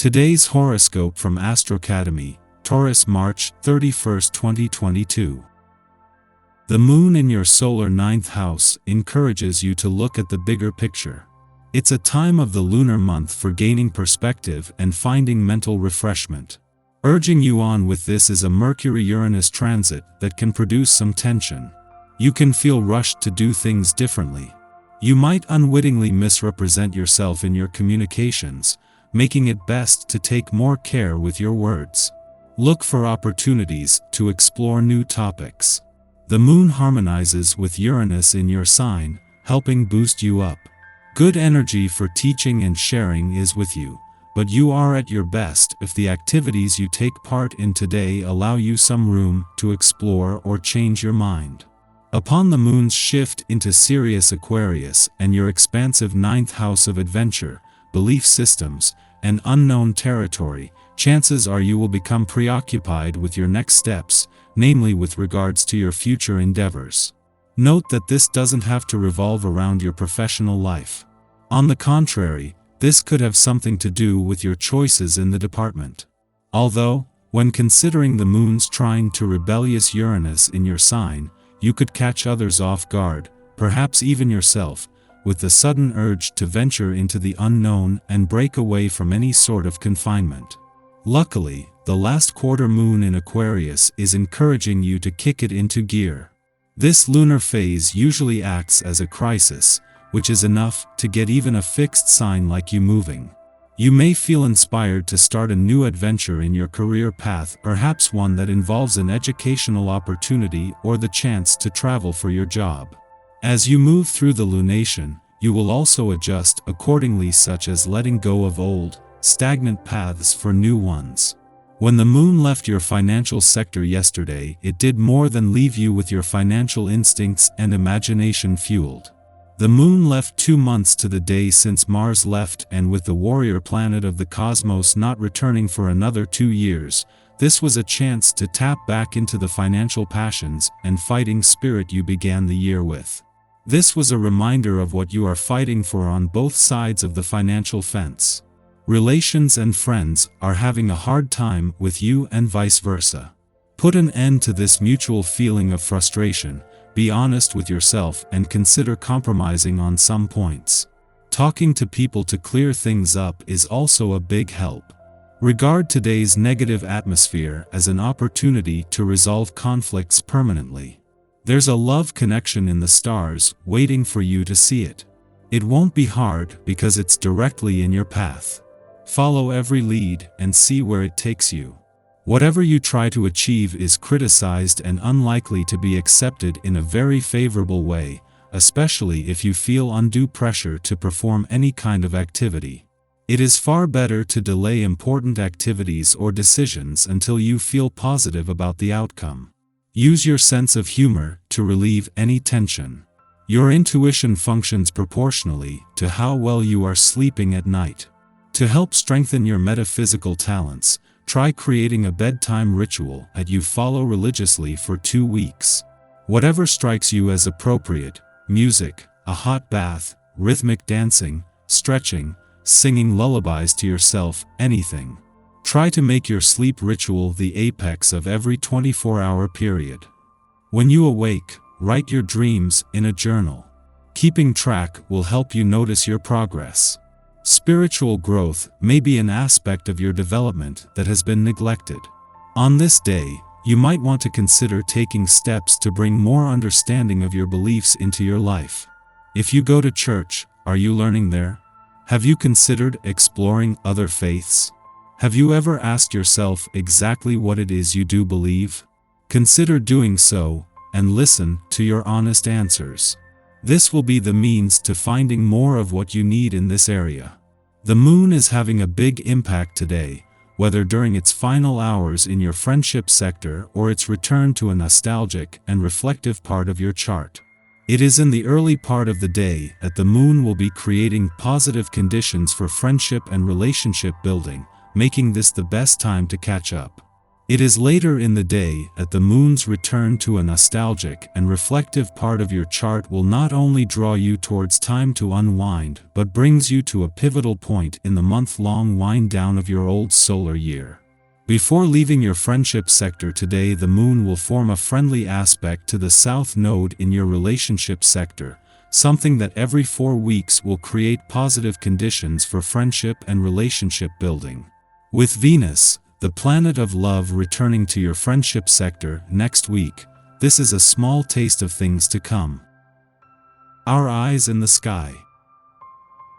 Today's horoscope from Astrocademy, Taurus, March 31, 2022. The moon in your solar ninth house encourages you to look at the bigger picture. It's a time of the lunar month for gaining perspective and finding mental refreshment. Urging you on with this is a Mercury-Uranus transit that can produce some tension. You can feel rushed to do things differently. You might unwittingly misrepresent yourself in your communications, making it best to take more care with your words. Look for opportunities to explore new topics. The moon harmonizes with Uranus in your sign, helping boost you up. Good energy for teaching and sharing is with you, but you are at your best if the activities you take part in today allow you some room to explore or change your mind. Upon the moon's shift into Sirius Aquarius and your expansive ninth house of adventure, belief systems, and unknown territory, chances are you will become preoccupied with your next steps, namely with regards to your future endeavors. Note that this doesn't have to revolve around your professional life. On the contrary, this could have something to do with your choices in the department. Although, when considering the moon's trine to rebellious Uranus in your sign, you could catch others off guard, perhaps even yourself, with the sudden urge to venture into the unknown and break away from any sort of confinement. Luckily, the last quarter moon in Aquarius is encouraging you to kick it into gear. This lunar phase usually acts as a crisis, which is enough to get even a fixed sign like you moving. You may feel inspired to start a new adventure in your career path, perhaps one that involves an educational opportunity or the chance to travel for your job. As you move through the lunation, you will also adjust accordingly, such as letting go of old, stagnant paths for new ones. When the moon left your financial sector yesterday, it did more than leave you with your financial instincts and imagination fueled. The moon left 2 months to the day since Mars left, and with the warrior planet of the cosmos not returning for another 2 years, this was a chance to tap back into the financial passions and fighting spirit you began the year with. This was a reminder of what you are fighting for on both sides of the financial fence. Relations and friends are having a hard time with you and vice versa. Put an end to this mutual feeling of frustration, be honest with yourself and consider compromising on some points. Talking to people to clear things up is also a big help. Regard today's negative atmosphere as an opportunity to resolve conflicts permanently. There's a love connection in the stars waiting for you to see it. It won't be hard because it's directly in your path. Follow every lead and see where it takes you. Whatever you try to achieve is criticized and unlikely to be accepted in a very favorable way, especially if you feel undue pressure to perform any kind of activity. It is far better to delay important activities or decisions until you feel positive about the outcome. Use your sense of humor to relieve any tension. Your intuition functions proportionally to how well you are sleeping at night. To help strengthen your metaphysical talents, try creating a bedtime ritual that you follow religiously for 2 weeks. Whatever strikes you as appropriate, music, a hot bath, rhythmic dancing, stretching, singing lullabies to yourself, anything. Try to make your sleep ritual the apex of every 24-hour period. When you awake, write your dreams in a journal. Keeping track will help you notice your progress. Spiritual growth may be an aspect of your development that has been neglected. On this day, you might want to consider taking steps to bring more understanding of your beliefs into your life. If you go to church, are you learning there? Have you considered exploring other faiths? Have you ever asked yourself exactly what it is you do believe? Consider doing so, and listen to your honest answers. This will be the means to finding more of what you need in this area. The moon is having a big impact today, whether during its final hours in your friendship sector or its return to a nostalgic and reflective part of your chart. It is in the early part of the day that the moon will be creating positive conditions for friendship and relationship building, making this the best time to catch up. It is later in the day that the moon's return to a nostalgic and reflective part of your chart will not only draw you towards time to unwind but brings you to a pivotal point in the month-long wind-down of your old solar year. Before leaving your friendship sector today, the moon will form a friendly aspect to the south node in your relationship sector, something that every 4 weeks will create positive conditions for friendship and relationship building. With Venus, the planet of love, returning to your friendship sector next week, this is a small taste of things to come. Our eyes in the sky.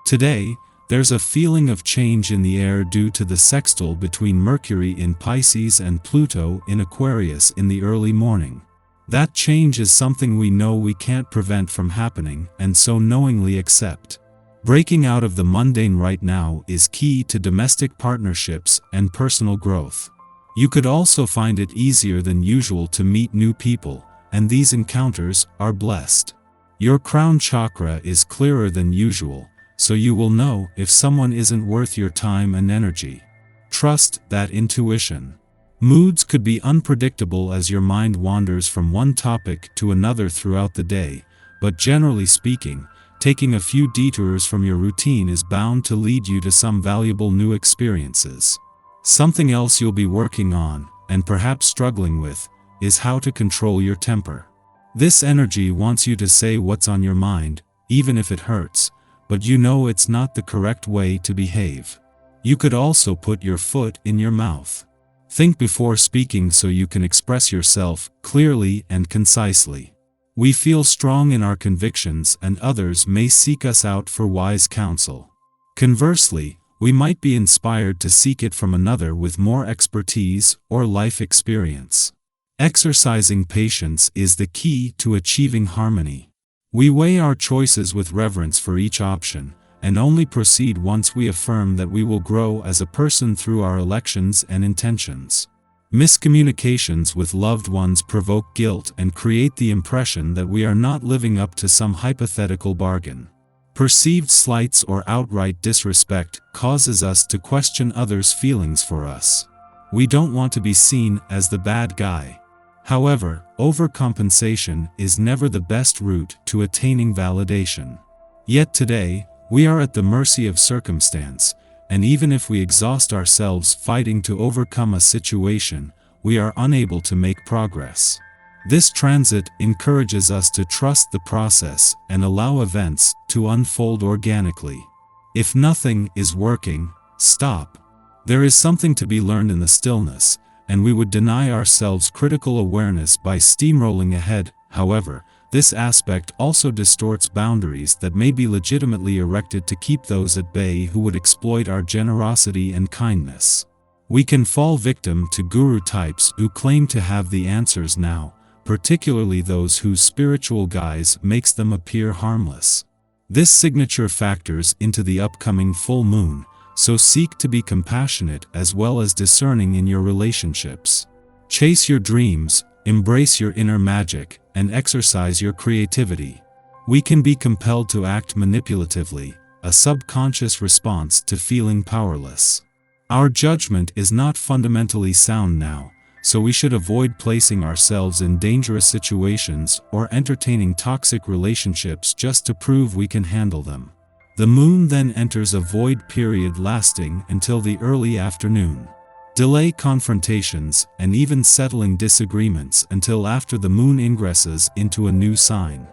Today, there's a feeling of change in the air due to the sextile between Mercury in Pisces and Pluto in Aquarius in the early morning. That change is something we know we can't prevent from happening, and so knowingly accept. Breaking out of the mundane right now is key to domestic partnerships and personal growth. You could also find it easier than usual to meet new people, and these encounters are blessed. Your crown chakra is clearer than usual, so you will know if someone isn't worth your time and energy. Trust that intuition. Moods could be unpredictable as your mind wanders from one topic to another throughout the day, but generally speaking, taking a few detours from your routine is bound to lead you to some valuable new experiences. Something else you'll be working on, and perhaps struggling with, is how to control your temper. This energy wants you to say what's on your mind, even if it hurts, but you know it's not the correct way to behave. You could also put your foot in your mouth. Think before speaking so you can express yourself clearly and concisely. We feel strong in our convictions, and others may seek us out for wise counsel. Conversely, we might be inspired to seek it from another with more expertise or life experience. Exercising patience is the key to achieving harmony. We weigh our choices with reverence for each option, and only proceed once we affirm that we will grow as a person through our elections and intentions. Miscommunications with loved ones provoke guilt and create the impression that we are not living up to some hypothetical bargain. Perceived slights or outright disrespect causes us to question others' feelings for us. We don't want to be seen as the bad guy. However, overcompensation is never the best route to attaining validation. Yet today, we are at the mercy of circumstance, and even if we exhaust ourselves fighting to overcome a situation, we are unable to make progress. This transit encourages us to trust the process and allow events to unfold organically. If nothing is working, stop. There is something to be learned in the stillness, and we would deny ourselves critical awareness by steamrolling ahead. However, this aspect also distorts boundaries that may be legitimately erected to keep those at bay who would exploit our generosity and kindness. We can fall victim to guru types who claim to have the answers now, particularly those whose spiritual guise makes them appear harmless. This signature factors into the upcoming full moon, so seek to be compassionate as well as discerning in your relationships. Chase your dreams, embrace your inner magic, and exercise your creativity. We can be compelled to act manipulatively, a subconscious response to feeling powerless. Our judgment is not fundamentally sound now, so we should avoid placing ourselves in dangerous situations or entertaining toxic relationships just to prove we can handle them. The moon then enters a void period lasting until the early afternoon. Delay confrontations and even settling disagreements until after the moon ingresses into a new sign.